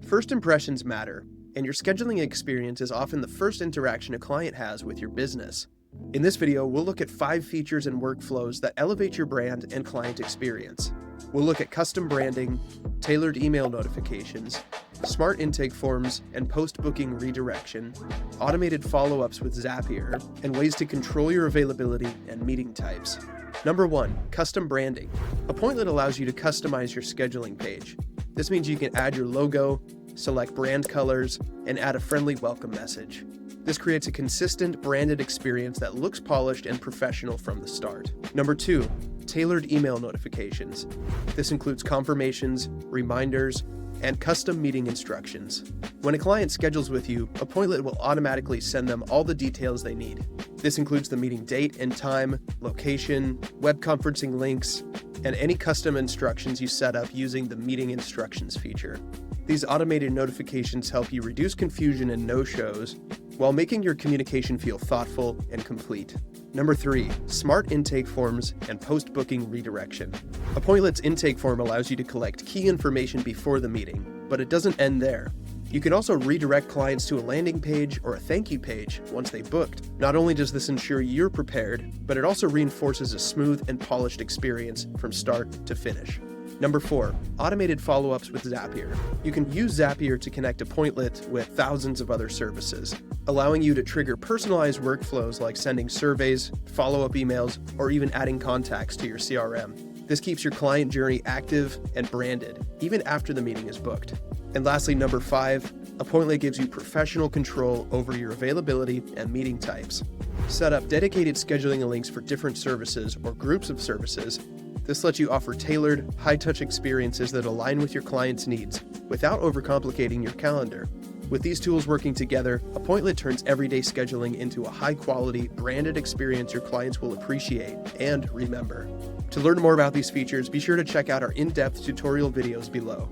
First impressions matter, and your scheduling experience is often the first interaction a client has with your business. In this video, we'll look at 5 features and workflows that elevate your brand and client experience. We'll look at custom branding, tailored email notifications, smart intake forms and post-booking redirection, automated follow-ups with Zapier, and ways to control your availability and meeting types. Number 1, custom branding. Appointlet allows you to customize your scheduling page. This means you can add your logo, select brand colors, and add a friendly welcome message. This creates a consistent branded experience that looks polished and professional from the start. Number 2, tailored email notifications. This includes confirmations, reminders, and custom meeting instructions. When a client schedules with you, Appointlet will automatically send them all the details they need. This includes the meeting date and time, location, web conferencing links, and any custom instructions you set up using the meeting instructions feature. These automated notifications help you reduce confusion and no-shows while making your communication feel thoughtful and complete. Number 3, smart intake forms and post-booking redirection. Appointlet's intake form allows you to collect key information before the meeting, but it doesn't end there. You can also redirect clients to a landing page or a thank you page once they've booked. Not only does this ensure you're prepared, but it also reinforces a smooth and polished experience from start to finish. Number 4, automated follow-ups with Zapier. You can use Zapier to connect Appointlet with thousands of other services, allowing you to trigger personalized workflows like sending surveys, follow-up emails, or even adding contacts to your CRM. This keeps your client journey active and branded, even after the meeting is booked. And lastly, number 5, Appointlet gives you professional control over your availability and meeting types. Set up dedicated scheduling links for different services or groups of services. This lets you offer tailored, high-touch experiences that align with your client's needs without overcomplicating your calendar. With these tools working together, Appointlet turns everyday scheduling into a high-quality, branded experience your clients will appreciate and remember. To learn more about these features, be sure to check out our in-depth tutorial videos below.